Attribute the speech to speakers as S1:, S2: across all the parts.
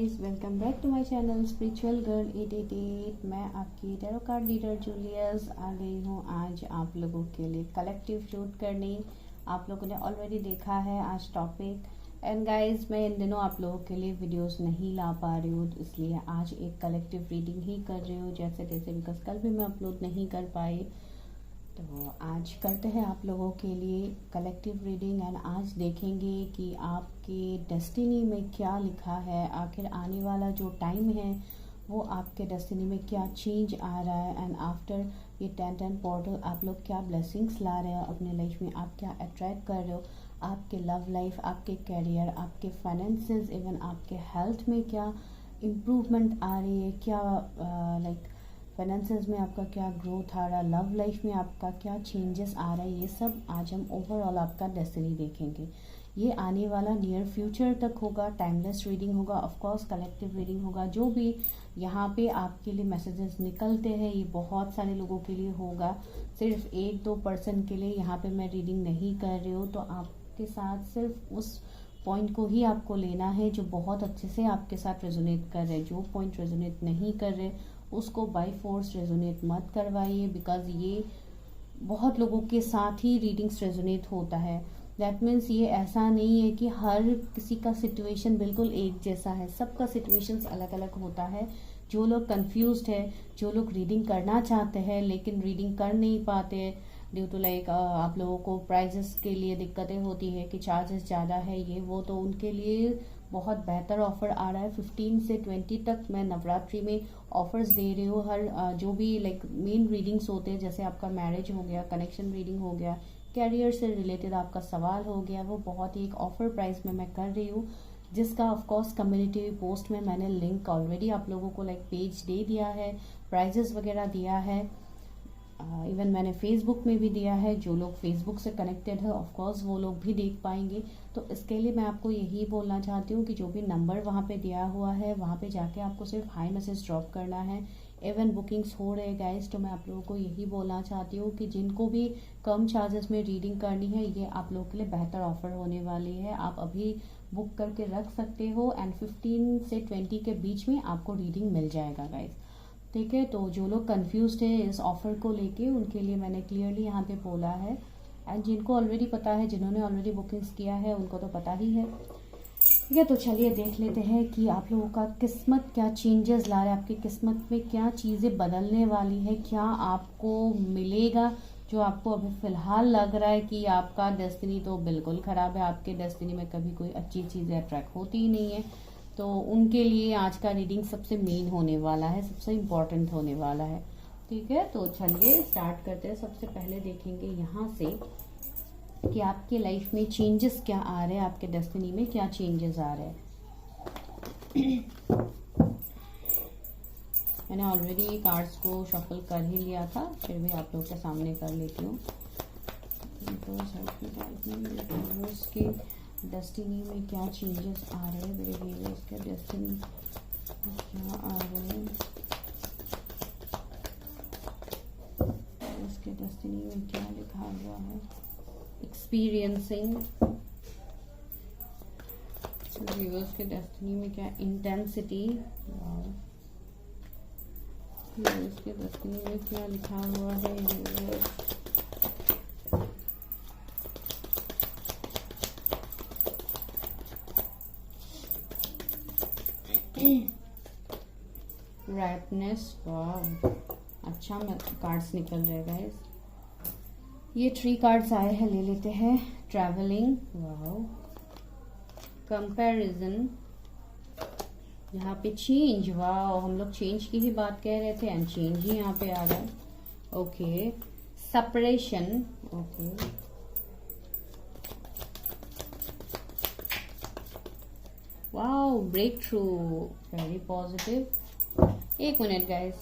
S1: Guys, welcome back to my channel spiritual girl 888। मैं आपकी tarot card reader Julius आ गई हूँ आज आप लोगों के लिए कलेक्टिव शूट करने। आप लोगों ने ऑलरेडी देखा है आज टॉपिक। एंड गाइस, मैं इन दिनों आप लोगों के लिए वीडियोस नहीं ला पा रही हूँ, इसलिए आज एक कलेक्टिव रीडिंग ही कर रही हूँ जैसे तैसे, बिकॉज कल भी मैं अपलोड नहीं कर पाई। तो आज करते हैं आप लोगों के लिए कलेक्टिव रीडिंग एंड आज देखेंगे कि आपके डेस्टिनी में क्या लिखा है। आखिर आने वाला जो टाइम है वो आपके डेस्टिनी में क्या चेंज आ रहा है एंड आफ्टर ये 10 पोर्टल आप लोग क्या ब्लेसिंग्स ला रहे हो अपने लाइफ में, आप क्या अट्रैक्ट कर रहे हो, आपके लव लाइफ, आपके करियर, आपके फाइनेंसेस, इवन आपके हेल्थ में क्या इम्प्रूवमेंट आ रही है, क्या लाइक फाइनेंसेस में आपका क्या ग्रोथ आ रहा है, लव लाइफ में आपका क्या चेंजेस आ रहा है। ये सब आज हम ओवरऑल आपका डेस्टिनी देखेंगे। ये आने वाला नियर फ्यूचर तक होगा, टाइमलेस रीडिंग होगा, ऑफ कोर्स कलेक्टिव रीडिंग होगा। जो भी यहाँ पे आपके लिए मैसेजेस निकलते हैं ये बहुत सारे लोगों के लिए होगा, सिर्फ 1-2% के लिए यहाँ पे मैं रीडिंग नहीं कर रही हूँ। तो आपके साथ सिर्फ उस पॉइंट को ही आपको लेना है जो बहुत अच्छे से आपके साथ रेजोनेट कर रहे हैं। जो पॉइंट रेजोनेट नहीं कर रहे उसको बाय फोर्स रेजोनेट मत करवाइए, बिकॉज ये बहुत लोगों के साथ ही रीडिंग्स रेजोनेट होता है। दैट मीन्स ये ऐसा नहीं है कि हर किसी का सिचुएशन बिल्कुल एक जैसा है, सबका सिचुएशंस अलग अलग होता है। जो लोग कंफ्यूज्ड है, जो लोग रीडिंग करना चाहते हैं लेकिन रीडिंग कर नहीं पाते ड्यू टू लाइक आप लोगों को प्राइजेस के लिए दिक्कतें होती है कि चार्जेस ज़्यादा है ये वो, तो उनके लिए बहुत बेहतर ऑफर आ रहा है। 15 से 20 तक मैं नवरात्रि में ऑफर्स दे रही हूँ। हर जो भी लाइक मेन रीडिंग्स होते हैं, जैसे आपका मैरिज हो गया, कनेक्शन रीडिंग हो गया, कैरियर से रिलेटेड आपका सवाल हो गया, वो बहुत ही एक ऑफर प्राइस में मैं कर रही हूँ, जिसका ऑफ कोर्स कम्युनिटी पोस्ट में मैंने लिंक ऑलरेडी आप लोगों को लाइक पेज दे दिया है, प्राइजेस वगैरह दिया है, इवन मैंने फेसबुक में भी दिया है। जो लोग फेसबुक से कनेक्टेड है ऑफ कोर्स वो लोग भी देख पाएंगे। तो इसके लिए मैं आपको यही बोलना चाहती हूँ कि जो भी नंबर वहाँ पे दिया हुआ है वहाँ पे जाके आपको सिर्फ हाई मैसेज ड्रॉप करना है। इवन बुकिंग्स हो रहे गाइस, तो मैं आप लोगों को यही बोलना चाहती हूँ कि जिनको भी कम चार्जेस में रीडिंग करनी है ये आप लोगों के लिए बेहतर ऑफर होने वाली है। आप अभी बुक करके रख सकते हो एंड 15 से 20 के बीच में आपको रीडिंग मिल जाएगा गाइस, ठीक है। तो जो लोग कंफ्यूज्ड है इस ऑफर को लेके उनके लिए मैंने क्लियरली यहाँ पे बोला है, एंड जिनको ऑलरेडी पता है, जिन्होंने ऑलरेडी बुकिंग्स किया है उनको तो पता ही है, ठीक है। तो चलिए देख लेते हैं कि आप लोगों का किस्मत क्या चेंजेस ला रहा है, आपकी किस्मत में क्या चीज़ें बदलने वाली है, क्या आपको मिलेगा। जो आपको अभी फ़िलहाल लग रहा है कि आपका डेस्टिनी तो बिल्कुल ख़राब है, आपके डेस्टिनी में कभी कोई अच्छी चीज़ें अट्रैक्ट होती ही नहीं है, तो उनके लिए आज का रीडिंग सबसे मेन होने वाला है, सबसे इम्पॉर्टेंट होने वाला है, ठीक है। तो चलिए स्टार्ट करते हैं। सबसे पहले देखेंगे यहाँ से कि आपके लाइफ में चेंजेस क्या आ रहे हैं, आपके डेस्टिनी में क्या चेंजेस आ रहे हैं। मैंने ऑलरेडी कार्ड्स को शफल कर ही लिया था, फिर भी आप लोग के सामने कर लेती हूँ। तो के डेस्टिनी में क्या चेंजेस आ रहे हैं, मेरे व्यूअर्स के डेस्टिनी क्या आ रहे हैं, उसके डेस्टिनी में क्या लिखा हुआ है। एक्सपीरियंसिंग, व्यूअर्स के डेस्टिनी में क्या इंटेंसिटी, व्यूअर्स के डेस्टिनी में क्या लिखा हुआ है। रैपनेस, वाह अच्छा कार्ड्स निकल रहे गाइस। ये 3 कार्ड्स आए हैं, ले लेते हैं। ट्रैवलिंग, वाह, कंपैरिजन, यहाँ पे चेंज, वाह हम लोग चेंज की ही बात कह रहे थे एंड चेंज ही यहाँ पे आ रहा है। Okay, separation, okay, wow breakthrough, very positive. एक मिनट गाइस,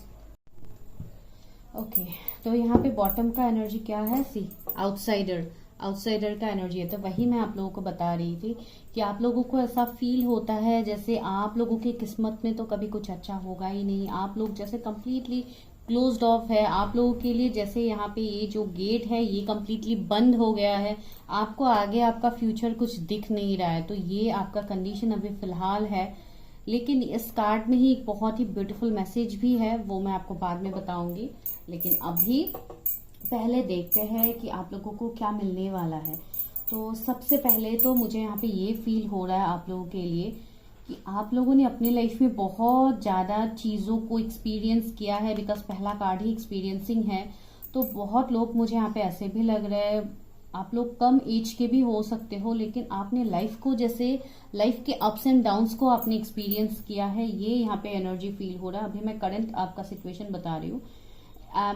S1: ओके तो यहाँ पे बॉटम का एनर्जी क्या है, सी आउटसाइडर का एनर्जी है। तो वही मैं आप लोगों को बता रही थी कि आप लोगों को ऐसा फील होता है जैसे आप लोगों की किस्मत में तो कभी कुछ अच्छा होगा ही नहीं, आप लोग जैसे कम्प्लीटली क्लोज्ड ऑफ है आप लोगों के लिए, जैसे यहाँ पे ये जो गेट है ये कम्प्लीटली बंद हो गया है, आपको आगे आपका फ्यूचर कुछ दिख नहीं रहा है। तो ये आपका कंडीशन अभी फिलहाल है, लेकिन इस कार्ड में ही एक बहुत ही ब्यूटीफुल मैसेज भी है, वो मैं आपको बाद में बताऊंगी। लेकिन अभी पहले देखते हैं कि आप लोगों को क्या मिलने वाला है। तो सबसे पहले तो मुझे यहाँ पे ये फील हो रहा है आप लोगों के लिए कि आप लोगों ने अपनी लाइफ में बहुत ज़्यादा चीज़ों को एक्सपीरियंस किया है, बिकॉज पहला कार्ड ही एक्सपीरियंसिंग है। तो बहुत लोग मुझे यहाँ पे ऐसे भी लग रहे हैं, आप लोग कम एज के भी हो सकते हो, लेकिन आपने लाइफ को, जैसे लाइफ के अप्स एंड डाउन्स को आपने एक्सपीरियंस किया है, ये यहाँ पे एनर्जी फील हो रहा है। अभी मैं करंट आपका सिचुएशन बता रही हूँ।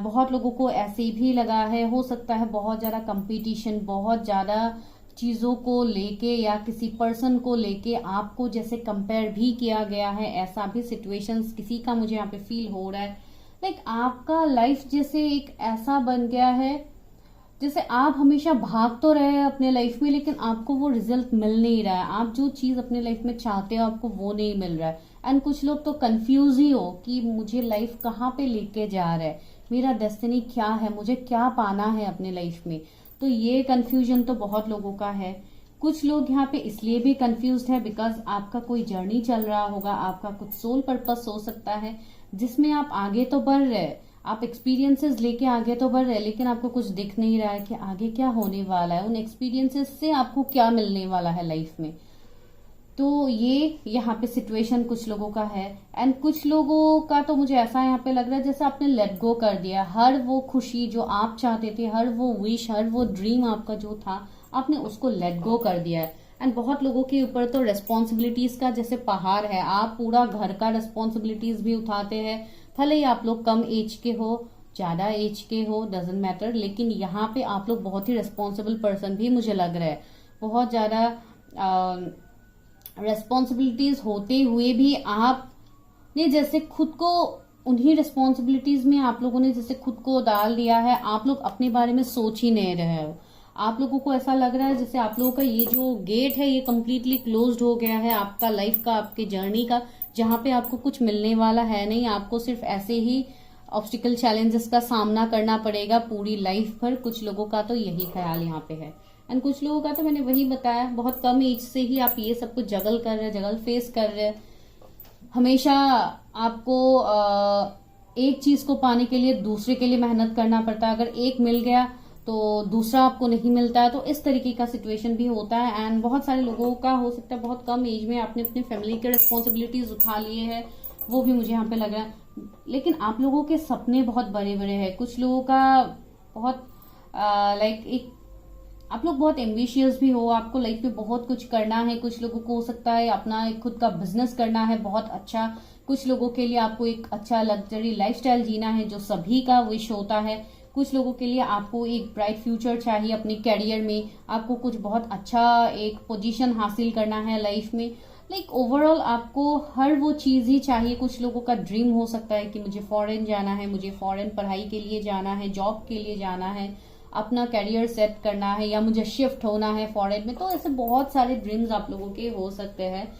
S1: बहुत लोगों को ऐसे भी लगा है, हो सकता है बहुत ज़्यादा कंपटीशन, बहुत ज़्यादा चीज़ों को लेके या किसी पर्सन को लेके आपको जैसे कंपेयर भी किया गया है, ऐसा भी सिचुएशंस किसी का मुझे यहाँ पे फील हो रहा है। लाइक आपका लाइफ जैसे एक ऐसा बन गया है जैसे आप हमेशा भाग तो रहे हैं अपने लाइफ में, लेकिन आपको वो रिजल्ट मिल नहीं रहा है। आप जो चीज अपने लाइफ में चाहते हो आपको वो नहीं मिल रहा है। एंड कुछ लोग तो कंफ्यूज ही हो कि मुझे लाइफ कहाँ पे लेके जा रहा है, मेरा डेस्टिनी क्या है, मुझे क्या पाना है अपने लाइफ में। तो ये कंफ्यूजन तो बहुत लोगों का है। कुछ लोग यहाँ पे इसलिए भी कंफ्यूज है बिकॉज आपका कोई जर्नी चल रहा होगा, आपका कुछ सोल पर्पस हो सकता है जिसमें आप आगे तो बढ़ रहे हैं, आप एक्सपीरियंसेस लेके आगे तो बढ़ रहे हैं, लेकिन आपको कुछ दिख नहीं रहा है कि आगे क्या होने वाला है, उन एक्सपीरियंसेस से आपको क्या मिलने वाला है लाइफ में। तो ये यहाँ पे सिचुएशन कुछ लोगों का है। एंड कुछ लोगों का तो मुझे ऐसा यहाँ पे लग रहा है जैसे आपने लेट गो कर दिया, हर वो खुशी जो आप चाहते थे, हर वो विश, हर वो ड्रीम आपका जो था, आपने उसको लेट गो कर दिया है। एंड बहुत लोगों के ऊपर तो रेस्पॉन्सिबिलिटीज का जैसे पहाड़ है, आप पूरा घर का रेस्पॉन्सिबिलिटीज भी उठाते हैं, भले ही आप लोग कम एज के हो, ज्यादा एज के हो, डजेंट मैटर, लेकिन यहाँ पे आप लोग बहुत ही रेस्पॉन्सिबल पर्सन भी मुझे लग रहा है। बहुत ज्यादा रेस्पॉन्सिबिलिटीज होते हुए भी आपने जैसे खुद को उन्हीं रिस्पॉन्सिबिलिटीज में आप लोगों ने जैसे खुद को डाल दिया है, आप लोग अपने बारे में सोच ही नहीं रहे हो। आप लोगों को ऐसा लग रहा है जैसे आप लोगों का ये जो गेट है ये कम्प्लीटली क्लोज्ड हो गया है आपका लाइफ का, आपके जर्नी का, जहां पे आपको कुछ मिलने वाला है नहीं। आपको सिर्फ ऐसे ही ऑब्स्टिकल चैलेंजेस का सामना करना पड़ेगा पूरी लाइफ भर। कुछ लोगों का तो यही ख्याल यहाँ पे है। एंड कुछ लोगों का तो मैंने वही बताया, बहुत कम एज से ही आप ये सब कुछ जगल कर रहे हैं, जगल फेस कर रहे हैं। हमेशा आपको एक चीज को पाने के लिए दूसरे के लिए मेहनत करना पड़ता है, अगर एक मिल गया तो दूसरा आपको नहीं मिलता है। तो इस तरीके का सिचुएशन भी होता है। एंड बहुत सारे लोगों का हो सकता है बहुत कम एज में आपने अपनी फैमिली के रिस्पॉन्सिबिलिटीज उठा लिए हैं, वो भी मुझे यहाँ पे लग रहा है। लेकिन आप लोगों के सपने बहुत बड़े बड़े हैं। कुछ लोगों का बहुत लाइक एक आप लोग बहुत एम्बिशियस भी हो, आपको लाइफ में बहुत कुछ करना है। कुछ लोगों को हो सकता है अपना एक खुद का बिजनेस करना है बहुत अच्छा। कुछ लोगों के लिए आपको एक अच्छा लग्जरी लाइफस्टाइल जीना है जो सभी का विश होता है। कुछ लोगों के लिए आपको एक ब्राइट फ्यूचर चाहिए अपने कैरियर में, आपको कुछ बहुत अच्छा एक पोजीशन हासिल करना है लाइफ में। लाइक ओवरऑल आपको हर वो चीज ही चाहिए। कुछ लोगों का ड्रीम हो सकता है कि मुझे फॉरेन जाना है, मुझे फॉरेन पढ़ाई के लिए जाना है, जॉब के लिए जाना है, अपना कैरियर सेट करना है, या मुझे शिफ्ट होना है फॉरेन में। तो ऐसे बहुत सारे ड्रीम्स आप लोगों के हो सकते हैं।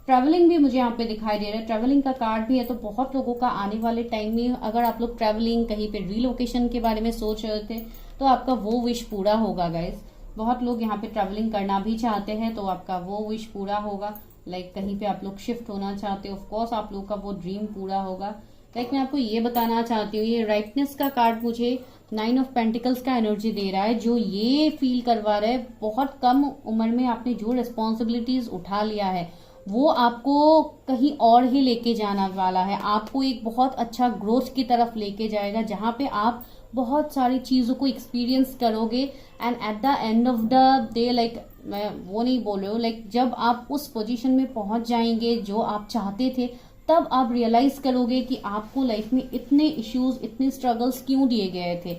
S1: ट्रैवलिंग भी मुझे यहाँ पे दिखाई दे रहा है, ट्रैवलिंग का कार्ड भी है। तो बहुत लोगों का आने वाले टाइम में अगर आप लोग ट्रैवलिंग कहीं पे रीलोकेशन के बारे में सोच रहे थे तो आपका वो विश पूरा होगा गाइस। बहुत लोग यहाँ पे ट्रैवलिंग करना भी चाहते हैं तो आपका वो विश पूरा होगा। लाइक कहीं पे आप लोग शिफ्ट होना चाहते हो, ऑफकोर्स आप लोग का वो ड्रीम पूरा होगा। लाइक मैं आपको ये बताना चाहती हूँ, ये राइटनेस का कार्ड मुझे 9 ऑफ पेंटिकल्स का एनर्जी दे रहा है, जो ये फील करवा रहा है बहुत कम उम्र में आपने जो रिस्पॉन्सिबिलिटीज उठा लिया है वो आपको कहीं और ही लेके जाना वाला है। आपको एक बहुत अच्छा ग्रोथ की तरफ लेके जाएगा जहां पे आप बहुत सारी चीजों को एक्सपीरियंस करोगे। And at the end of the day, like मैं वो नहीं बोल रही हूँ, लाइक जब आप उस पोजीशन में पहुंच जाएंगे जो आप चाहते थे, तब आप रियलाइज करोगे कि आपको लाइफ में इतने इश्यूज, इतने स्ट्रगल्स क्यों दिए गए थे।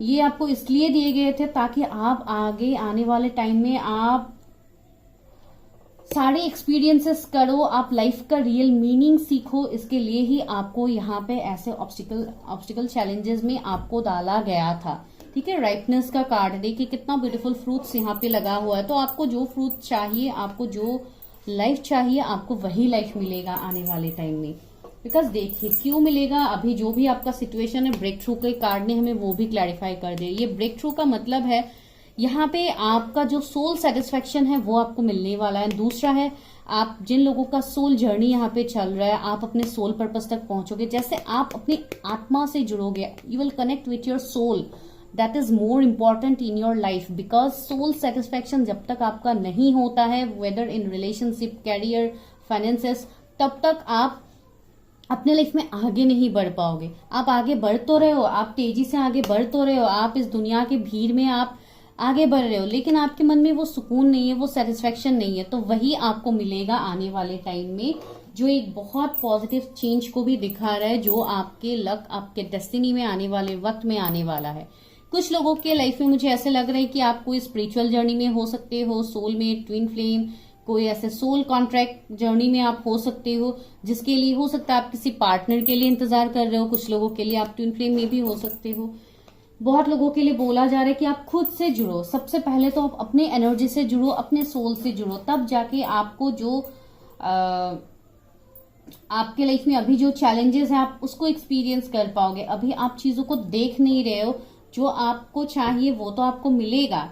S1: ये आपको इसलिए दिए गए थे ताकि आप आगे आने वाले टाइम में आप सारे एक्सपीरियंसेस करो, आप लाइफ का रियल मीनिंग सीखो। इसके लिए ही आपको यहाँ पे ऐसे ऑब्स्टिकल चैलेंजेस में आपको डाला गया था। ठीक है, राइटनेस का कार्ड देखिए कितना ब्यूटीफुल फ्रूट्स यहाँ पे लगा हुआ है। तो आपको जो फ्रूट चाहिए, आपको जो लाइफ चाहिए, आपको वही लाइफ मिलेगा आने वाले टाइम में। बिकॉज देखिए क्यों मिलेगा, अभी जो भी आपका सिचुएशन है ब्रेक थ्रू के कार्ड ने हमें वो भी क्लैरिफाई कर दिया। ये ब्रेक थ्रू का मतलब है यहाँ पे आपका जो सोल सेटिस्फेक्शन है वो आपको मिलने वाला है। दूसरा है, आप जिन लोगों का सोल जर्नी यहाँ पे चल रहा है, आप अपने सोल पर्पस तक पहुंचोगे। जैसे आप अपनी आत्मा से जुड़ोगे, you will connect with your soul, that is more important in your life. Because soul satisfaction जब तक आपका नहीं होता है, whether in relationship, career, finances, तब तक आप अपने लाइफ में आगे नहीं बढ़ पाओगे। आप आगे बढ़ तो रहे हो, आप तेजी से आगे बढ़ तो रहे हो, आप इस दुनिया की भीड़ में आप आगे बढ़ रहे हो, लेकिन आपके मन में वो सुकून नहीं है, वो सेटिस्फेक्शन नहीं है। तो वही आपको मिलेगा आने वाले टाइम में, जो एक बहुत पॉजिटिव चेंज को भी दिखा रहा है, जो आपके लक, आपके डेस्टिनी में आने वाले वक्त में आने वाला है। कुछ लोगों के लाइफ में मुझे ऐसे लग रहा है कि आप कोई स्पिरिचुअल जर्नी में हो सकते हो, सोल में, ट्विन फ्लेम, कोई ऐसे सोल कॉन्ट्रैक्ट जर्नी में आप हो सकते हो, जिसके लिए हो सकता है आप किसी पार्टनर के लिए इंतजार कर रहे हो। कुछ लोगों के लिए आप ट्विन फ्लेम में भी हो सकते हो। बहुत लोगों के लिए बोला जा रहा है कि आप खुद से जुड़ो। सबसे पहले तो आप अपने एनर्जी से जुड़ो, अपने सोल से जुड़ो, तब जाके आपको जो आपके लाइफ में अभी जो चैलेंजेस है आप उसको एक्सपीरियंस कर पाओगे। अभी आप चीजों को देख नहीं रहे हो, जो आपको चाहिए वो तो आपको मिलेगा,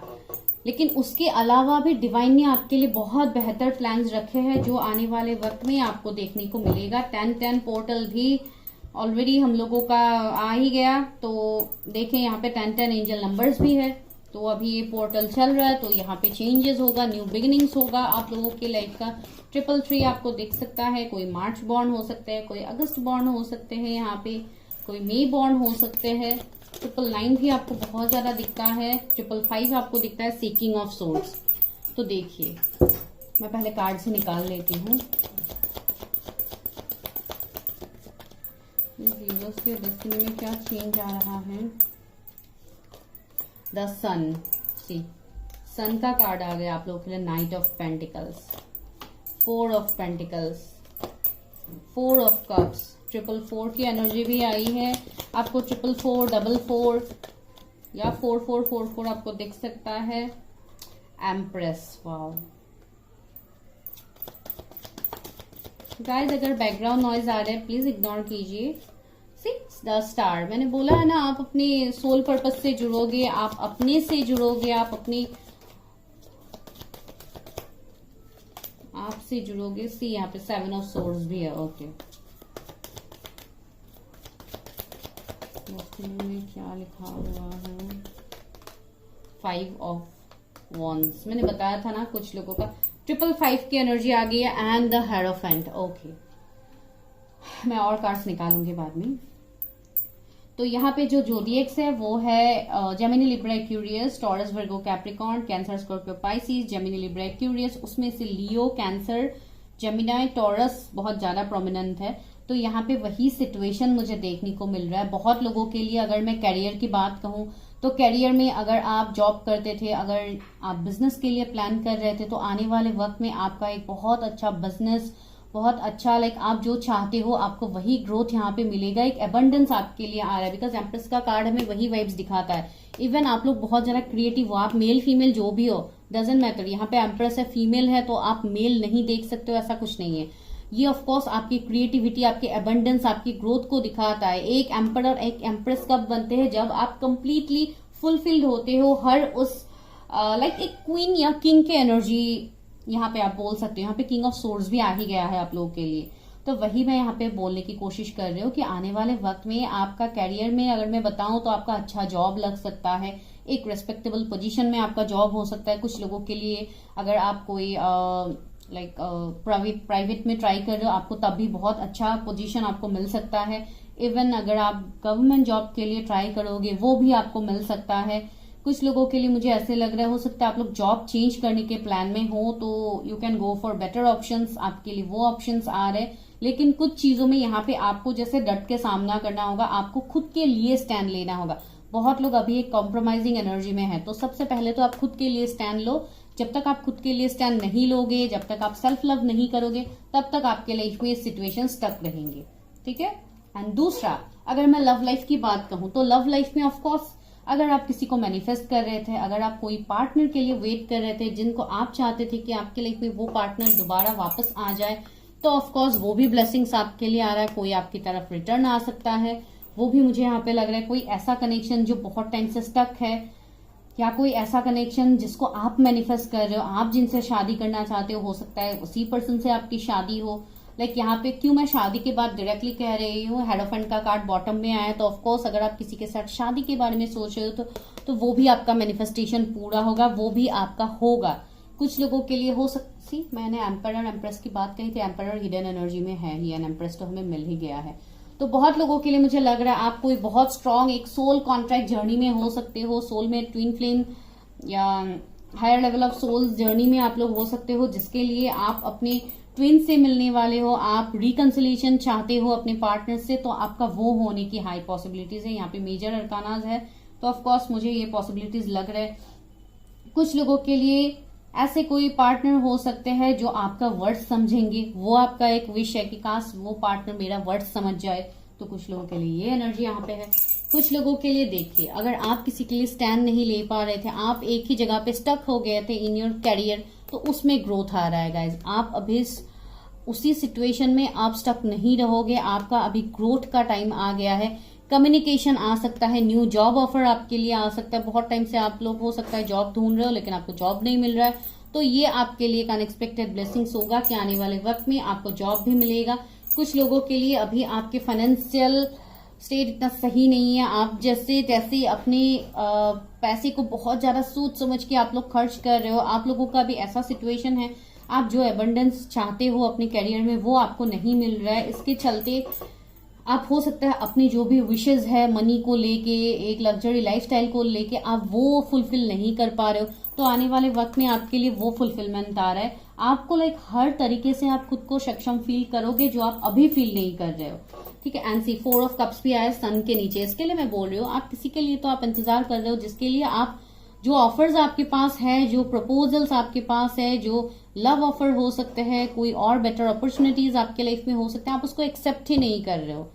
S1: लेकिन उसके अलावा भी डिवाइन ने आपके लिए बहुत बेहतर प्लान्स रखे हैं, जो आने वाले वक्त में आपको देखने को मिलेगा। 10-10 पोर्टल भी ऑलरेडी हम लोगों का आ ही गया, तो देखें यहाँ पे 10-10 एंजल नंबर्स भी है। तो अभी ये पोर्टल चल रहा है, तो यहाँ पे चेंजेस होगा, न्यू बिगिनिंग्स होगा आप लोगों की लाइफ का। 333 आपको दिख सकता है, कोई मार्च बॉर्न हो सकते हैं, कोई अगस्त बॉर्न हो सकते हैं, यहाँ पे कोई मई बॉर्न हो सकते हैं। 999 भी आपको बहुत ज्यादा दिखता है, 555 आपको दिखता है, सीकिंग ऑफ सोर्स। तो देखिए, मैं पहले कार्ड से निकाल लेती हूँ। व्यूअर्स के डेस्टिनी में क्या चेंज आ रहा है। द सन, सी सन का कार्ड आ गया आप लोगों के लिए। Night of pentacles, 4 of pentacles, 4 of cups, 444 की एनर्जी भी आई है आपको। 444, 44 या 4444 आपको दिख सकता है। एम्प्रेस, वाओ गाइस, अगर बैकग्राउंड नॉइज आ रहा है प्लीज इग्नोर कीजिए। सी द स्टार, मैंने बोला है ना, आप अपने सोल पर्पस से जुड़ोगे, आप अपने से जुड़ोगे, आप अपनी आप से जुड़ोगे। सी यहाँ पे 7 ऑफ सोर्ड्स भी है। ओके, में क्या लिखा हुआ है। 5 ऑफ वॉन्ड्स, मैंने बताया था ना कुछ लोगों का 555 की एनर्जी आ गई है। And the hierophant. ओके, मैं और कार्ड्स निकालूंगी बाद में। तो यहाँ पे जो जोडिएक्स है वो है Gemini, Libra, Aquarius, Taurus, Virgo, Capricorn, Cancer, Scorpio, Pisces. Gemini, Libra, Aquarius, उसमें से लियो, कैंसर, जेमिनाई, टॉरस बहुत ज्यादा प्रोमिनेंट है। तो यहाँ पे वही सिचुएशन मुझे देखने को मिल रहा है बहुत लोगों के लिए। अगर मैं कैरियर की बात कहूँ तो कैरियर में अगर आप जॉब करते थे, अगर आप बिजनेस के लिए प्लान कर रहे थे, तो आने वाले वक्त में आपका एक बहुत अच्छा बिजनेस, बहुत अच्छा आप जो चाहते हो आपको वही ग्रोथ यहाँ पे मिलेगा। एक एबंडेंस आपके लिए आ रहा है, बिकॉज एम्प्रेस का कार्ड हमें वही वाइब्स दिखाता है। इवन आप लोग बहुत ज्यादा क्रिएटिव हो, आप मेल फीमेल जो भी हो, डजेंट मैटर। यहाँ पे एम्प्रेस है, फीमेल है, तो आप मेल नहीं देख सकते हो, ऐसा कुछ नहीं है। ये ऑफ कोर्स आपकी क्रिएटिविटी, आपकी एबंडेंस, आपकी ग्रोथ को दिखाता है। एक एम्पर, एक एम्प्रेस कब बनते हैं, जब आप कंप्लीटली फुलफिल्ड होते हो हर उस एक क्वीन या किंग के एनर्जी यहाँ पे आप बोल सकते हो। यहाँ पे किंग ऑफ सोर्ड्स भी आ ही गया है आप लोगों के लिए। तो वही मैं यहाँ पे बोलने की कोशिश कर रही हूँ कि आने वाले वक्त में आपका कैरियर में अगर मैं बताऊं तो आपका अच्छा जॉब लग सकता है, एक रेस्पेक्टेबल पोजीशन में आपका जॉब हो सकता है। कुछ लोगों के लिए अगर आप कोई प्राइवेट में ट्राई कर रहे हो, आपको तब भी बहुत अच्छा पोजीशन आपको मिल सकता है। इवन अगर आप गवर्नमेंट जॉब के लिए ट्राई करोगे वो भी आपको मिल सकता है। कुछ लोगों के लिए मुझे ऐसे लग रहा है, हो सकता है आप लोग जॉब चेंज करने के प्लान में हो, तो you can go for better options, आपके लिए वो ऑप्शंस आ रहे हैं। लेकिन कुछ चीजों में यहाँ पे आपको जैसे डट के सामना करना होगा, आपको खुद के लिए स्टैंड लेना होगा। बहुत लोग अभी एक कॉम्प्रोमाइजिंग एनर्जी में है, तो सबसे पहले तो आप खुद के लिए स्टैंड लो। जब तक आप खुद के लिए स्टैंड नहीं लोगे, जब तक आप सेल्फ लव नहीं करोगे, तब तक आपके लाइफ में सिचुएशन स्टक रहेंगे, ठीक है। एंड दूसरा, अगर मैं लव लाइफ की बात कहूं तो लव लाइफ में ऑफकोर्स अगर आप किसी को मैनिफेस्ट कर रहे थे, अगर आप कोई पार्टनर के लिए वेट कर रहे थे, जिनको आप चाहते थे कि आपके लाइफ में वो पार्टनर दोबारा वापस आ जाए, तो ऑफकोर्स वो भी ब्लेसिंग्स आपके लिए आ रहा है। कोई आपकी तरफ रिटर्न आ सकता है, वो भी मुझे यहाँ पे लग रहा है। कोई ऐसा कनेक्शन जो बहुत टाइम से स्टक है, या कोई ऐसा कनेक्शन जिसको आप मैनिफेस्ट कर रहे हो, आप जिनसे शादी करना चाहते हो सकता है उसी पर्सन से आपकी शादी हो। लाइक यहाँ पे क्यों मैं शादी के बाद डायरेक्टली कह रही हूँ, हेड ऑफ हैंड का कार्ड बॉटम में आया, तो ऑफकोर्स अगर आप किसी के साथ शादी के बारे में सोच रहे हो तो वो भी आपका मैनिफेस्टेशन पूरा होगा, वो भी आपका होगा। कुछ लोगों के लिए हो सकती, मैंने एम्परर एम्प्रेस की बात कही थी, एम्परर हिडन एनर्जी में है ही एंड एम्प्रेस तो हमें मिल ही गया है। तो बहुत लोगों के लिए मुझे लग रहा है आप कोई बहुत स्ट्रांग एक सोल कॉन्ट्रैक्ट जर्नी में हो सकते हो, सोल में ट्विन फ्लेम या higher level of soul's journey में आप लोग हो सकते हो, जिसके लिए आप अपने ट्विन से मिलने वाले हो, आप रिकंसिलिएशन चाहते हो अपने पार्टनर से, तो आपका वो होने की हाई पॉसिबिलिटीज है। यहाँ पे मेजर अरकानाज है तो ऑफकोर्स मुझे ये पॉसिबिलिटीज लग रहा है। कुछ लोगों के लिए ऐसे कोई पार्टनर हो सकते हैं जो आपका वर्ड समझेंगे, वो आपका एक विश है कि काश वो पार्टनर मेरा वर्ड समझ जाए, तो कुछ लोगों के लिए ये एनर्जी यहाँ पे है। कुछ लोगों के लिए देखिए, अगर आप किसी के लिए स्टैंड नहीं ले पा रहे थे, आप एक ही जगह पे स्टक हो गए थे इन योर कैरियर, तो उसमें ग्रोथ आ रहा है गाइज। आप अभी उसी सिचुएशन में आप स्टक नहीं रहोगे, आपका अभी ग्रोथ का टाइम आ गया है। कम्युनिकेशन आ सकता है, न्यू जॉब ऑफर आपके लिए आ सकता है। बहुत टाइम से आप लोग हो सकता है जॉब ढूंढ रहे हो लेकिन आपको जॉब नहीं मिल रहा है, तो ये आपके लिए एक अनएक्सपेक्टेड ब्लेसिंग्स होगा कि आने वाले वक्त में आपको जॉब भी मिलेगा। कुछ लोगों के लिए अभी आपके फाइनेंशियल स्टेट इतना सही नहीं है, आप जैसे तैसे अपने पैसे को बहुत ज्यादा सोच समझ के आप लोग खर्च कर रहे हो। आप लोगों का भी ऐसा सिचुएशन है, आप जो एबंडेंस चाहते हो अपने करियर में वो आपको नहीं मिल रहा है। इसके चलते आप हो सकता है अपनी जो भी विशेज है मनी को लेके, एक लग्जरी लाइफस्टाइल को लेके आप वो फुलफिल नहीं कर पा रहे हो, तो आने वाले वक्त में आपके लिए वो फुलफिलमेंट आ रहा है। आपको लाइक हर तरीके से आप खुद को सक्षम फील करोगे जो आप अभी फील नहीं कर रहे हो, ठीक है। एंड सी 4 ऑफ कप्स भी आया सन के नीचे, इसके लिए मैं बोल रही हूँ आप किसी के लिए तो आप इंतजार कर रहे हो जिसके लिए आप जो ऑफर्स आपके पास है, जो प्रपोजल्स आपके पास है, जो लव ऑफर हो सकते हैं, कोई और बेटर अपॉर्चुनिटीज आपके लाइफ में हो सकते हैं, आप उसको एक्सेप्ट ही नहीं कर रहे हो,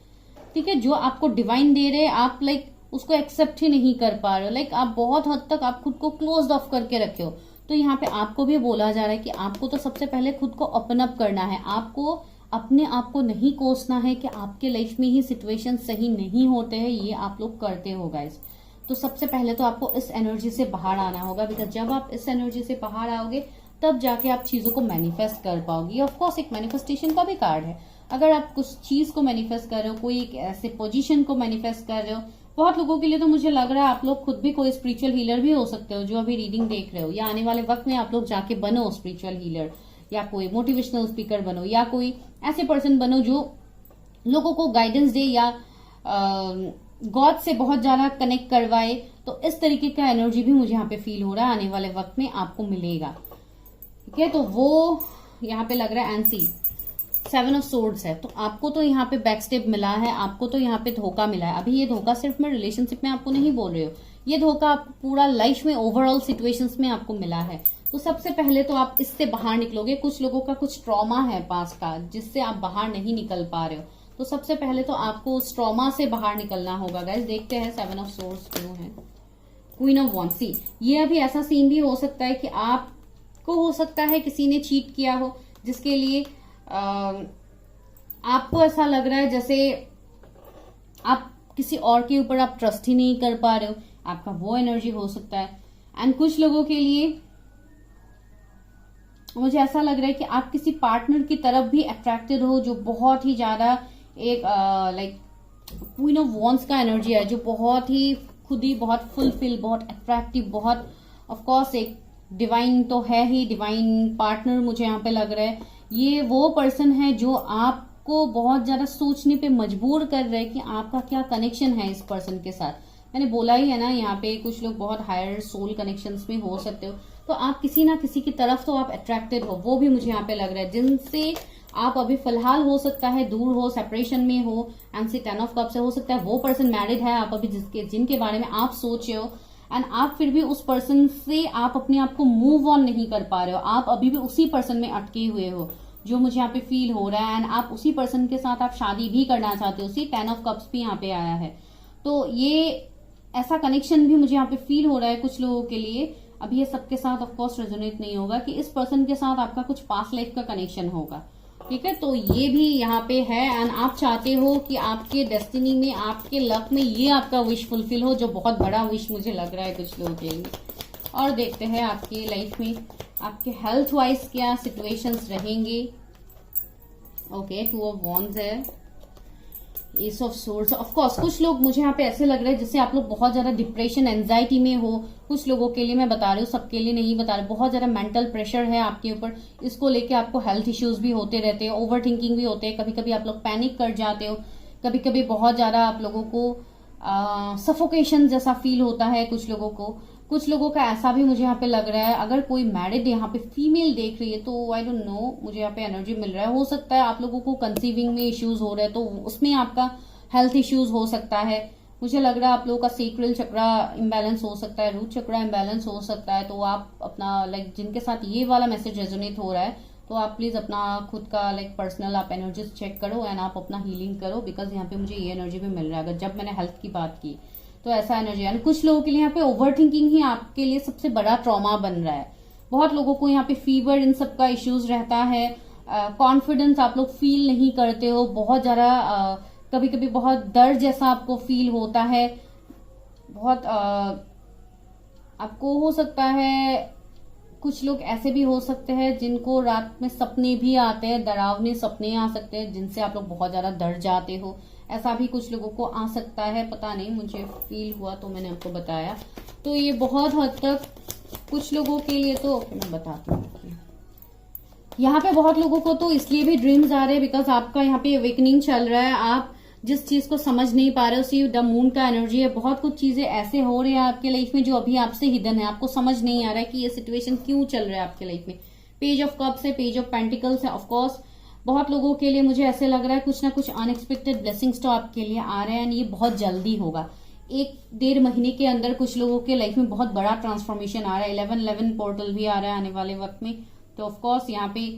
S1: ठीक है। जो आपको डिवाइन दे रहे हैं आप लाइक उसको एक्सेप्ट ही नहीं कर पा रहे हो, लाइक आप बहुत हद तक आप खुद को क्लोज ऑफ करके रखे हो। तो यहाँ पे आपको भी बोला जा रहा है कि आपको तो सबसे पहले खुद को ओपन अप करना है, आपको अपने आप को नहीं कोसना है कि आपके लाइफ में ही सिचुएशन सही नहीं होते हैं, ये आप लोग करते हो गाइस। तो सबसे पहले तो आपको इस एनर्जी से बाहर आना होगा, बिकॉज जब आप इस एनर्जी से बाहर आओगे तब जाके आप चीजों को मैनिफेस्ट कर पाओगे। ये ऑफकोर्स एक मैनिफेस्टेशन का भी कार्ड है। अगर आप कुछ चीज को मैनिफेस्ट कर रहे हो, कोई एक ऐसे पोजीशन को मैनिफेस्ट कर रहे हो, बहुत लोगों के लिए तो मुझे लग रहा है आप लोग खुद भी कोई स्पिरिचुअल हीलर भी हो सकते हो जो अभी रीडिंग देख रहे हो, या आने वाले वक्त में आप लोग जाके बनो स्पिरिचुअल हीलर, या कोई मोटिवेशनल स्पीकर बनो, या कोई ऐसे पर्सन बनो जो लोगों को गाइडेंस दे या गॉड से बहुत ज्यादा कनेक्ट करवाए। तो इस तरीके का एनर्जी भी मुझे यहाँ पे फील हो रहा है आने वाले वक्त में आपको मिलेगा, ठीक है। तो वो यहाँ पे लग रहा है एंसी 7 ऑफ सोर्ड्स है, तो आपको तो यहाँ पे बैक स्टेप मिला है, आपको तो यहाँ पे धोखा मिला है। अभी ये धोखा सिर्फ मैं रिलेशनशिप में आपको नहीं बोल रही हूँ, ये धोखा आपको पूरा लाइफ में ओवरऑल सिचुएशंस में आपको मिला है। तो सबसे पहले तो आप इससे बाहर निकलोगे। कुछ लोगों का कुछ ट्रॉमा है पास्ट का जिससे आप बाहर नहीं निकल पा रहे हो, तो सबसे पहले तो आपको उस ट्रॉमा से बाहर निकलना होगा गाइस। देखते हैं 7 ऑफ सोर्ड्स क्यों है। क्वीन ऑफ वॉन्ड्स, सी ये अभी ऐसा सीन भी हो सकता है कि आपको हो सकता है किसी ने चीट किया हो, जिसके लिए आपको ऐसा लग रहा है जैसे आप किसी और के ऊपर आप ट्रस्ट ही नहीं कर पा रहे हो, आपका वो एनर्जी हो सकता है। एंड कुछ लोगों के लिए मुझे ऐसा लग रहा है कि आप किसी पार्टनर की तरफ भी अट्रैक्टेड हो जो बहुत ही ज्यादा एक लाइक क्वीन ऑफ वॉन्ड्स का एनर्जी है, जो बहुत ही खुद ही बहुत फुलफिल, बहुत अट्रैक्टिव, बहुत ऑफकोर्स एक डिवाइन तो है ही, डिवाइन पार्टनर मुझे यहाँ पे लग रहा है। ये वो पर्सन है जो आपको बहुत ज्यादा सोचने पे मजबूर कर रहे हैं कि आपका क्या कनेक्शन है इस पर्सन के साथ। मैंने बोला ही है ना, यहाँ पे कुछ लोग बहुत हायर सोल कनेक्शंस में हो सकते हो, तो आप किसी ना किसी की तरफ तो आप अट्रैक्टेड हो, वो भी मुझे यहाँ पे लग रहा है, जिनसे आप अभी फिलहाल हो सकता है दूर हो, सेपरेशन में हो। एंड से 10 ऑफ कप्स हो सकता है वो पर्सन मैरिड है, आप अभी जिनके बारे में आप सोच रहे हो, एंड आप फिर भी उस पर्सन से आप अपने आप को मूव ऑन नहीं कर पा रहे हो, आप अभी भी उसी पर्सन में अटके हुए हो, जो मुझे यहाँ पे फील हो रहा है। एंड आप उसी पर्सन के साथ आप शादी भी करना चाहते हो, उसी 10 ऑफ कप्स भी यहाँ पे आया है। तो ये ऐसा कनेक्शन भी मुझे यहाँ पे फील हो रहा है कुछ लोगों के लिए। अभी ये सबके साथ ऑफकोर्स रेजोनेट नहीं होगा कि इस पर्सन के साथ आपका कुछ पास्ट लाइफ का कनेक्शन होगा, ठीक है, तो ये भी यहाँ पे है एंड आप चाहते हो कि आपके डेस्टिनी में, आपके लक में ये आपका विश फुलफिल हो, जो बहुत बड़ा विश मुझे लग रहा है कुछ लोगों के लिए। और देखते हैं आपकी लाइफ में आपके हेल्थ वाइज क्या सिचुएशंस रहेंगे। ओके, 2 ऑफ वॉन्ड्स है, S of swords. Of course कुछ लोग मुझे यहाँ पे ऐसे लग रहा है जैसे आप लोग बहुत ज्यादा डिप्रेशन एंजाइटी में हो। कुछ लोगों के लिए मैं बता रही हूँ, सबके लिए नहीं बता रही। बहुत ज्यादा मेंटल प्रेशर है आपके ऊपर, इसको लेके आपको हेल्थ इश्यूज भी होते रहते हैं, ओवर थिंकिंग भी होते हैं, कभी कभी आप लोग पैनिक कर जाते हो, कभी कभी बहुत ज्यादा आप लोगों को सफोकेशन जैसा फील होता है कुछ लोगों को। कुछ लोगों का ऐसा भी मुझे यहाँ पे लग रहा है, अगर कोई मैरिड यहाँ पे फीमेल देख रही है तो आई डोंट नो, मुझे यहाँ पे एनर्जी मिल रहा है। हो सकता है आप लोगों को कंसीविंग में इश्यूज हो रहे हैं, तो उसमें आपका हेल्थ इश्यूज हो सकता है। मुझे लग रहा है आप लोगों का सेक्रल चक्रा इम्बैलेंस हो सकता है, रूट चक्रा इम्बैलेंस हो सकता है। तो आप अपना लाइक जिनके साथ ये वाला मैसेज रेजोनेट हो रहा है, तो आप प्लीज अपना खुद का लाइक पर्सनल आप एनर्जीज चेक करो एंड आप अपना हीलिंग करो, बिकॉज यहाँ पे मुझे ये एनर्जी भी मिल रहा है। अगर जब मैंने हेल्थ की बात की तो ऐसा एनर्जी है। कुछ लोगों के लिए यहाँ पे ओवर थिंकिंग ही आपके लिए सबसे बड़ा ट्रॉमा बन रहा है। बहुत लोगों को यहाँ पे फीवर इन सब का इश्यूज रहता है, कॉन्फिडेंस आप लोग फील नहीं करते हो, बहुत ज्यादा कभी कभी बहुत डर जैसा आपको फील होता है, बहुत आपको हो सकता है। कुछ लोग ऐसे भी हो सकते हैं जिनको रात में सपने भी आते हैं, डरावने सपने आ सकते हैं जिनसे आप लोग बहुत ज्यादा डर जाते हो, ऐसा भी कुछ लोगों को आ सकता है। पता नहीं, मुझे फील हुआ तो मैंने आपको बताया। तो ये बहुत हद तक कुछ लोगों के लिए, तो मैं बताती हूँ यहाँ पे बहुत लोगों को तो इसलिए भी ड्रीम्स आ रहे हैं बिकॉज आपका यहाँ पे अवेकनिंग चल रहा है। आप जिस चीज को समझ नहीं पा रहे हो, सी द मून का एनर्जी है। बहुत कुछ चीजें ऐसे हो रही है आपके लाइफ में जो अभी आपसे हिडन है, आपको समझ नहीं आ रहा है कि ये सिचुएशन क्यों चल रहा है आपके लाइफ में। पेज ऑफ कप्स है, पेज ऑफ पेंटिकल्स है। ऑफकोर्स बहुत लोगों के लिए मुझे ऐसे लग रहा है कुछ ना कुछ अनएक्सपेक्टेड ब्लेसिंग्स तो आपके लिए आ रहे हैं एंड ये बहुत जल्दी होगा। 1-1.5 महीने के अंदर कुछ लोगों के लाइफ में बहुत बड़ा ट्रांसफॉर्मेशन आ रहा है। 11-11 पोर्टल भी आ रहा है आने वाले वक्त में। तो ऑफकोर्स यहाँ पे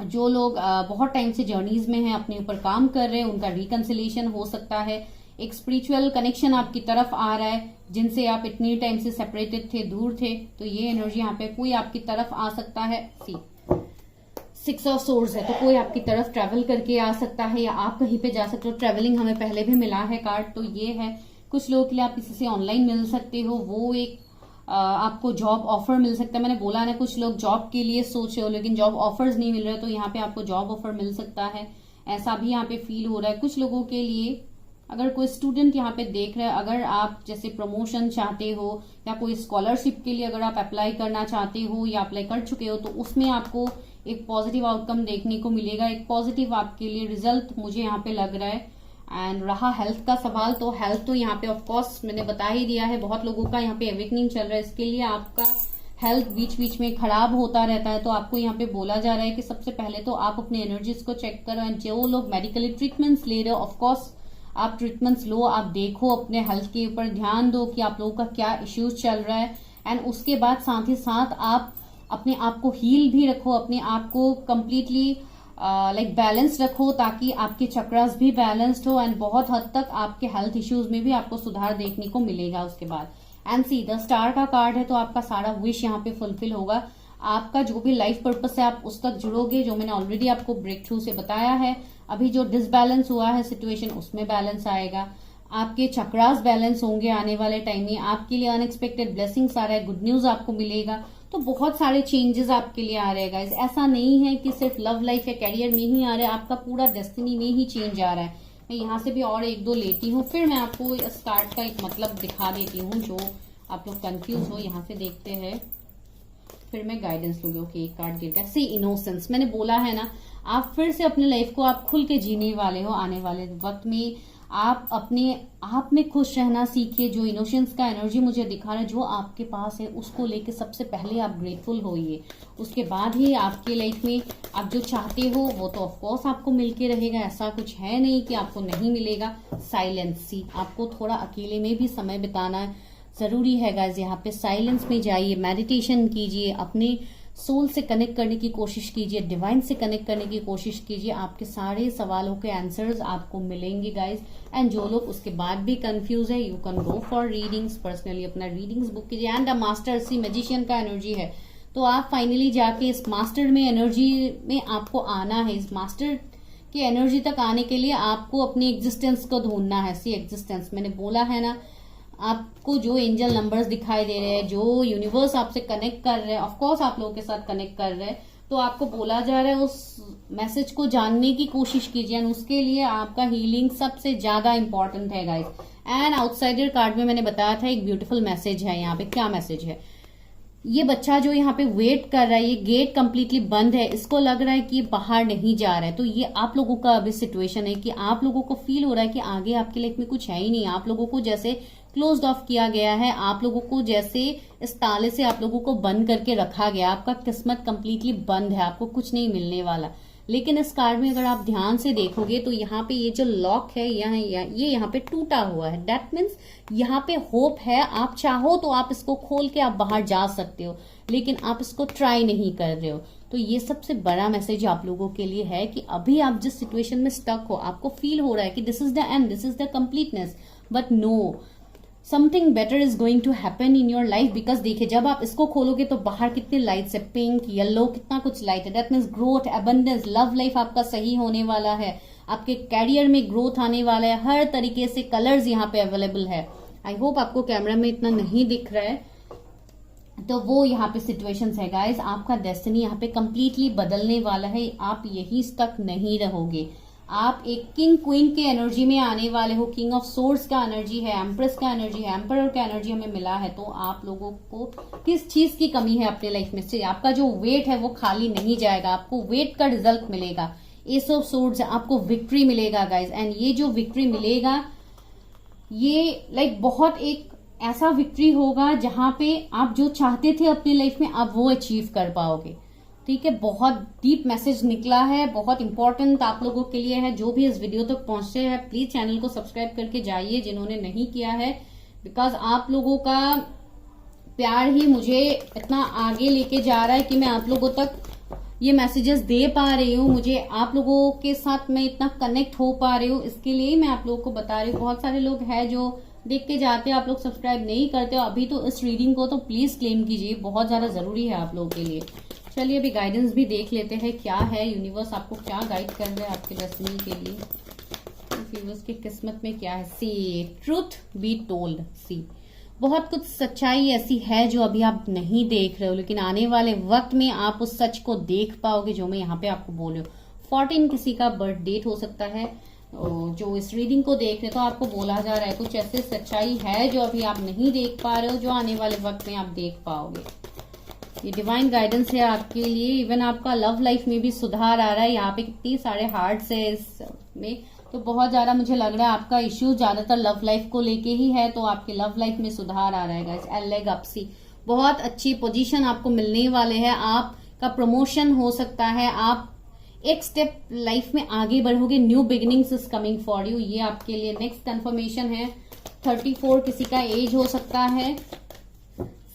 S1: जो लोग बहुत टाइम से जर्नीज में हैं, अपने ऊपर काम कर रहे हैं, उनका रिकंसिलेशन हो सकता है। एक स्पिरिचुअल कनेक्शन आपकी तरफ आ रहा है, जिनसे आप इतनी टाइम से सेपरेटेड थे, दूर थे। तो ये एनर्जी यहाँ पे कोई आपकी तरफ आ सकता है। 6 ऑफ सोर्ड्स है, तो कोई आपकी तरफ ट्रेवल करके आ सकता है या आप कहीं पे जा सकते हो। ट्रेवलिंग हमें पहले भी मिला है कार्ड, तो ये है। कुछ लोगों के लिए आप किसी से ऑनलाइन मिल सकते हो, वो एक आपको जॉब ऑफर मिल सकता है। मैंने बोला ना, कुछ लोग जॉब के लिए सोच रहे हो लेकिन जॉब ऑफर्स नहीं मिल रहे, तो यहाँ पे आपको जॉब ऑफर मिल सकता है, ऐसा भी यहाँ पे फील हो रहा है कुछ लोगों के लिए। अगर कोई स्टूडेंट यहाँ पे देख रहे हैं, अगर आप जैसे प्रमोशन चाहते हो या कोई स्कॉलरशिप के लिए अगर आप अप्लाई करना चाहते हो या अप्लाई कर चुके हो, तो उसमें आपको एक पॉजिटिव आउटकम देखने को मिलेगा, एक पॉजिटिव आपके लिए रिजल्ट मुझे यहाँ पे लग रहा है। एंड रहा हेल्थ का सवाल, तो हेल्थ तो यहाँ पे ऑफकोर्स मैंने बता ही दिया है। बहुत लोगों का यहाँ पे अवेकनिंग चल रहा है, इसके लिए आपका हेल्थ बीच बीच में खराब होता रहता है। तो आपको यहाँ पे बोला जा रहा है कि सबसे पहले तो आप अपने एनर्जीज को चेक करो। एंड जो लोग मेडिकली ट्रीटमेंट्स ले रहे हो, ऑफकोर्स आप ट्रीटमेंट्स लो, आप देखो, अपने हेल्थ के ऊपर ध्यान दो कि आप लोगों का क्या इश्यूज चल रहा है। एंड उसके बाद साथ ही साथ आप अपने आप को हील भी रखो, अपने आप को कंप्लीटली लाइक बैलेंस रखो, ताकि आपके चक्रास भी बैलेंस्ड हो एंड बहुत हद तक आपके हेल्थ इश्यूज में भी आपको सुधार देखने को मिलेगा उसके बाद। एंड सी द स्टार का कार्ड है, तो आपका सारा विश यहाँ पे फुलफिल होगा। आपका जो भी लाइफ पर्पस है आप उस तक जुड़ोगे, जो मैंने ऑलरेडी आपको ब्रेक थ्रू से बताया है। अभी जो डिसबैलेंस हुआ है सिचुएशन, उसमें बैलेंस आएगा। आपके चक्रास बैलेंस होंगे आने वाले टाइम में। आपके लिए अनएक्सपेक्टेड ब्लेसिंग्स आ रहा है, गुड न्यूज आपको मिलेगा। तो बहुत सारे चेंजेस आपके लिए आ रहे हैं गाइस। ऐसा नहीं है कि सिर्फ लव लाइफ या कैरियर में ही आ रहा है, आपका पूरा डेस्टिनी में ही चेंज आ रहा है। मैं यहाँ से भी और 1-2 लेती हूँ, फिर मैं आपको इस कार्ड का एक मतलब दिखा देती हूँ जो आप लोग कंफ्यूज हो। यहाँ से देखते हैं, फिर मैं गाइडेंस लूंगी। ओके, एक कार्ड गिर गया, सी इनोसेंस। मैंने बोला है ना, आप फिर से अपने लाइफ को आप खुल के जीने वाले हो। आने वाले वक्त में आप अपने आप में खुश रहना सीखिए। जो इनोसेंस का एनर्जी मुझे दिखा रहा है, जो आपके पास है उसको लेके सबसे पहले आप ग्रेटफुल होइए। उसके बाद ही आपके लाइफ में आप जो चाहते हो वो तो ऑफकोर्स आपको मिलके रहेगा। ऐसा कुछ है नहीं कि आपको नहीं मिलेगा। साइलेंस, आपको थोड़ा अकेले में भी समय बिताना जरूरी है गाइस। यहाँ पे साइलेंस में जाइए, मेडिटेशन कीजिए, अपने सोल से कनेक्ट करने की कोशिश कीजिए, डिवाइन से कनेक्ट करने की कोशिश कीजिए। आपके सारे सवालों के आंसर्स आपको मिलेंगे गाइस। एंड जो लोग उसके बाद भी कंफ्यूज है, you can go for readings. Personally अपना रीडिंग्स बुक कीजिए। And the master, see magician का एनर्जी है, तो आप फाइनली जाके इस मास्टर में एनर्जी में आपको आना है। इस मास्टर की एनर्जी तक आने के लिए आपको अपनी एग्जिस्टेंस को ढूंढना है। सी एग्जिस्टेंस, मैंने बोला है ना, आपको जो एंजल नंबर्स दिखाई दे रहे हैं, जो यूनिवर्स आपसे कनेक्ट कर रहे हैं, ऑफकोर्स आप लोगों के साथ कनेक्ट कर रहे हैं, तो आपको बोला जा रहा है उस मैसेज को जानने की कोशिश कीजिए। एंड उसके लिए आपका हीलिंग सबसे ज्यादा इंपॉर्टेंट है गाइस। एंड आउटसाइडर कार्ड में मैंने बताया था एक ब्यूटीफुल मैसेज है। यहाँ पे क्या मैसेज है, ये बच्चा जो यहाँ पे वेट कर रहा है, ये गेट कंप्लीटली बंद है, इसको लग रहा है कि बाहर नहीं जा रहा है। तो ये आप लोगों का अभी सिचुएशन है कि आप लोगों को फील हो रहा है कि आगे आपके लाइफ में कुछ है ही नहीं। आप लोगों को जैसे क्लोज्ड ऑफ किया गया है, आप लोगों को जैसे इस ताले से आप लोगों को बंद करके रखा गया। आपका किस्मत कंप्लीटली बंद है, आपको कुछ नहीं मिलने वाला। लेकिन इस कार्ड में अगर आप ध्यान से देखोगे तो यहाँ पे ये जो लॉक है ये यहाँ पे टूटा हुआ है। दैट मीन्स यहाँ पे होप है। आप चाहो तो आप इसको खोल के आप बाहर जा सकते हो, लेकिन आप इसको ट्राई नहीं कर रहे हो। तो ये सबसे बड़ा मैसेज आप लोगों के लिए है कि अभी आप जिस सिचुएशन में स्टक हो, आपको फील हो रहा है कि this is the end, this is the completeness, but no, something better is going to happen in your life. Because देखिए, जब आप इसको खोलोगे तो बाहर कितनी लाइट्स है, पिंक, येलो, कितना कुछ लाइट है। That means growth, abundance, love life आपका सही होने वाला है, आपके कैरियर में ग्रोथ आने वाला है। हर तरीके से कलर्स यहाँ पे अवेलेबल है। आई होप आपको कैमरा में इतना नहीं दिख रहा है, तो वो यहाँ पे सिचुएशंस है गाइज। आपका डेस्टिनी यहाँ पे कंप्लीटली बदलने वाला है। आप यही स्टक नहीं रहोगे। आप एक किंग क्वीन के एनर्जी में आने वाले हो। किंग ऑफ सोर्ड्स का एनर्जी है, एम्प्रेस का एनर्जी है, एम्परर का एनर्जी हमें मिला है। तो आप लोगों को किस चीज की कमी है अपने लाइफ में से, आपका जो वेट है वो खाली नहीं जाएगा, आपको वेट का रिजल्ट मिलेगा। एस ऑफ सोर्ड्स, आपको विक्ट्री मिलेगा गाइज। एंड ये जो विक्ट्री मिलेगा, ये बहुत एक ऐसा विक्ट्री होगा जहां पे आप जो चाहते थे अपनी लाइफ में आप वो अचीव कर पाओगे। ठीक है, बहुत डीप मैसेज निकला है, बहुत इंपॉर्टेंट आप लोगों के लिए है। जो भी इस वीडियो तक पहुंचे हैं, प्लीज चैनल को सब्सक्राइब करके जाइए जिन्होंने नहीं किया है। बिकॉज आप लोगों का प्यार ही मुझे इतना आगे लेके जा रहा है कि मैं आप लोगों तक ये मैसेजेस दे पा रही हूँ। मुझे आप लोगों के साथ मैं इतना कनेक्ट हो पा रही हूँ, इसके लिए ही मैं आप लोगों को बता रही हूँ। बहुत सारे लोग हैं जो देख के जाते हैं, आप लोग सब्सक्राइब नहीं करते हो अभी, तो इस रीडिंग को तो प्लीज क्लेम कीजिए, बहुत ज्यादा जरूरी है आप लोगों के लिए। चलिए अभी गाइडेंस भी देख लेते हैं, क्या है यूनिवर्स आपको क्या गाइड कर रहा है आपके डेस्टिनी के लिए। यूनिवर्स की किस्मत में क्या है। सी ट्रूथ बी टोल्ड। सी बहुत कुछ सच्चाई ऐसी है जो अभी आप नहीं देख रहे हो, लेकिन आने वाले वक्त में आप उस सच को देख पाओगे जो मैं यहाँ पे आपको बोल रही हूँ। 14 किसी का बर्थ डेट हो सकता है जो इस रीडिंग को देख रहे, तो आपको बोला जा रहा है कुछ ऐसे सच्चाई है जो अभी आप नहीं देख पा रहे हो, जो आने वाले वक्त में आप देख पाओगे। ये डिवाइन गाइडेंस है आपके लिए। इवन आपका लव लाइफ में भी सुधार आ रहा है। यहाँ पे कितनी सारे हार्ट्स है इसमें, तो बहुत ज्यादा मुझे लग रहा है आपका इश्यू ज्यादातर लव लाइफ को लेके ही है, तो आपके लव लाइफ में सुधार आ रहा है गाइस। एलेग अपसी, बहुत अच्छी पोजीशन आपको मिलने वाले हैं, आपका प्रमोशन हो सकता है, आप एक स्टेप लाइफ में आगे बढ़ोगे। New beginnings is coming for you, ये आपके लिए नेक्स्ट कंफर्मेशन है। 34 किसी का एज हो सकता है,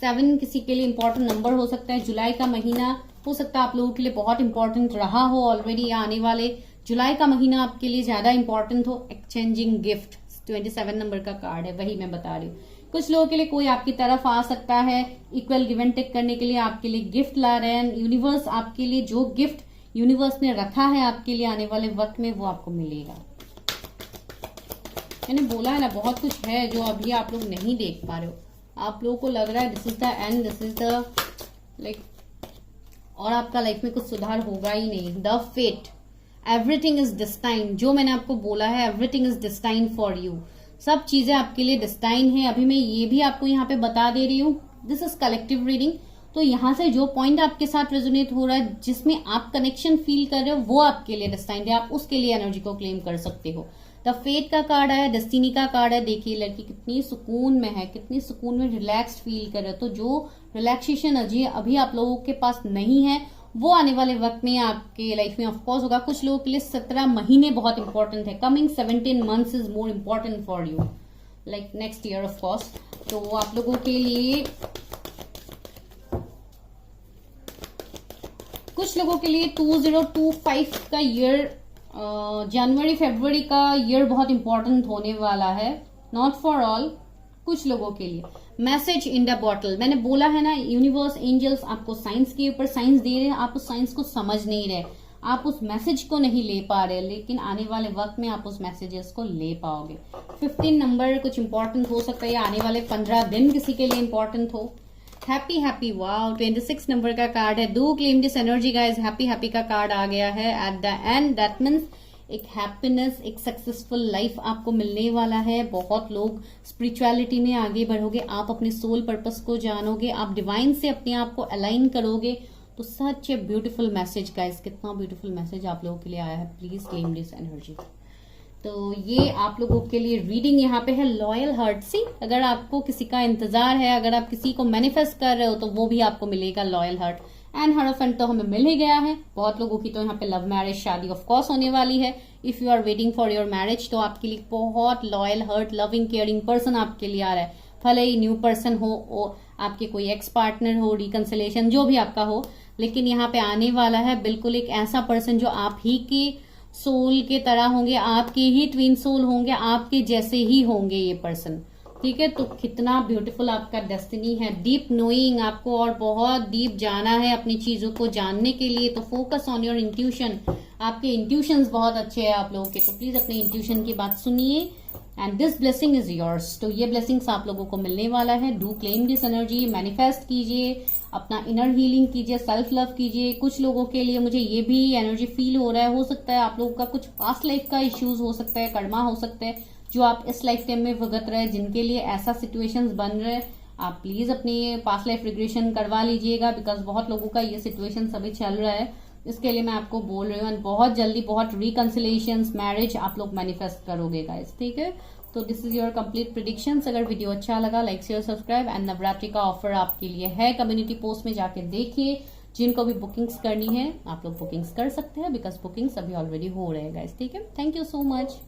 S1: 7 किसी के लिए इंपॉर्टेंट नंबर हो सकता है। जुलाई का महीना हो सकता है आप लोगों के लिए बहुत इंपॉर्टेंट रहा हो ऑलरेडी, या आने वाले जुलाई का महीना आपके लिए ज्यादा इंपॉर्टेंट हो। एक्सचेंजिंग गिफ्ट, 27 नंबर का कार्ड है, वही मैं बता रही हूँ। कुछ लोगों के लिए कोई आपकी तरफ आ सकता है, इक्वल गिव एंड टेक करने के लिए आपके लिए गिफ्ट ला रहे हैं। यूनिवर्स आपके लिए जो गिफ्ट यूनिवर्स ने रखा है आपके लिए आने वाले वक्त में, वो आपको मिलेगा। मैंने बोला है ना, बहुत कुछ है जो अभी आप लोग नहीं देख पा रहे हो। आप लोगों को लग रहा है this is the end, this is the और आपका लाइफ में कुछ सुधार होगा ही नहीं। The fate, everything is destine, जो मैंने आपको बोला है everything is destine for you, सब चीजें आपके लिए डिस्टाइन है। अभी मैं ये भी आपको यहाँ पे बता दे रही हूँ, दिस इज कलेक्टिव रीडिंग, तो यहाँ से जो पॉइंट आपके साथ रेजोनेट हो रहा है, जिसमें आप कनेक्शन फील कर रहे हो, वो आपके लिए डिस्टाइंड है, आप उसके लिए एनर्जी को क्लेम कर सकते हो। द फेट का कार्ड है, डेस्टिनी का कार्ड है। देखिए लड़की कितनी सुकून में है, कितनी सुकून में रिलैक्स्ड फील कर रहे हो। तो जो रिलैक्सेशन अभी आप लोगों के पास नहीं है, वो आने वाले वक्त में आपके लाइफ में ऑफकोर्स होगा। कुछ लोगों के लिए 17 महीने बहुत इंपॉर्टेंट है। Coming 17 months is more important for you, like next year of course. तो आप लोगों के लिए, कुछ लोगों के लिए 2025 का ईयर, जनवरी फरवरी का ईयर बहुत इंपॉर्टेंट होने वाला है। नॉट फॉर ऑल, कुछ लोगों के लिए। Message in the bottle. मैंने बोला है ना, यूनिवर्स एंजल्स आपको साइंस के ऊपर साइंस दे रहे हैं, आप उस साइंस को समझ नहीं रहे, आप उस मैसेज को नहीं ले पा रहे, लेकिन आने वाले वक्त में आप उस मैसेजेस को ले पाओगे। 15 नंबर कुछ इंपॉर्टेंट हो सकता है, आने वाले 15 दिन किसी के लिए इंपॉर्टेंट हो। हैप्पी हैप्पी, वाओ 26 नंबर का कार्ड है। Do claim this energy guys, happy happy का कार्ड आ गया है at the end. That means एक हैप्पीनेस, एक सक्सेसफुल लाइफ आपको मिलने वाला है। बहुत लोग स्पिरिचुअलिटी में आगे बढ़ोगे, आप अपने सोल पर्पस को जानोगे, आप डिवाइन से अपने आप को अलाइन करोगे। तो सच ए ब्यूटीफुल मैसेज गाइस, कितना ब्यूटीफुल मैसेज आप लोगों के लिए आया है। Please claim this energy. तो ये आप लोगों के लिए रीडिंग यहाँ पे है लॉयल हार्ट से। अगर आपको किसी का इंतजार है, अगर आप किसी को मैनिफेस्ट कर रहे हो, तो वो भी आपको मिलेगा लॉयल हार्ट। एंड हरफेंट तो हमें मिल ही गया है। बहुत लोगों की तो यहाँ पे लव मैरिज, शादी ऑफ कोर्स होने वाली है। If you are waiting for your marriage, तो आपके लिए बहुत loyal heart, loving caring person आपके लिए आ रहा है। भले ही न्यू पर्सन हो, आपके कोई एक्स पार्टनर हो, रिकंसिलेशन जो भी आपका हो, लेकिन यहाँ पे आने वाला है बिल्कुल एक ऐसा पर्सन जो आप ही के सोल के तरह होंगे, आपके ही ट्विन सोल होंगे, आपके जैसे ही होंगे ये पर्सन। ठीक है, तो कितना ब्यूटीफुल आपका डेस्टिनी है। डीप नोइंग, आपको और बहुत डीप जाना है अपनी चीजों को जानने के लिए। तो फोकस ऑन योर इंट्यूशन। आपके इंट्यूशंस बहुत अच्छे हैं आप लोगों के, तो प्लीज अपने इंट्यूशन की बात सुनिए। And this blessing is yours. तो ये ब्लेसिंग्स आप लोगों को मिलने वाला है। Do claim this energy, manifest कीजिए, अपना इनर हीलिंग कीजिए, सेल्फ लव कीजिए। कुछ लोगों के लिए मुझे ये भी एनर्जी फील हो रहा है, हो सकता है आप लोगों का कुछ पास्ट लाइफ का इश्यूज हो सकता है, कर्मा हो सकता है जो आप इस लाइफ टाइम में भुगत रहे हैं, जिनके लिए ऐसा सिचुएशंस बन रहे हैं। आप प्लीज अपनी पास्ट लाइफ रिग्रेशन करवा लीजिएगा, बिकॉज बहुत लोगों का ये सिचुएशन अभी चल रहा है। इसके लिए मैं आपको बोल रही हूँ, बहुत जल्दी बहुत रिकंसिलेशन, मैरिज आप लोग मैनिफेस्ट करोगे गाइस। ठीक है, तो this is your complete predictions. अगर वीडियो अच्छा लगा, like share subscribe. And Navratri का ऑफर आपके लिए है, कम्युनिटी पोस्ट में जाके देखिए। जिनको भी बुकिंग्स करनी है, आप लोग बुकिंग्स कर सकते हैं, बिकॉज बुकिंग्स अभी ऑलरेडी हो रहे हैं गाइस। ठीक है, थैंक यू सो मच।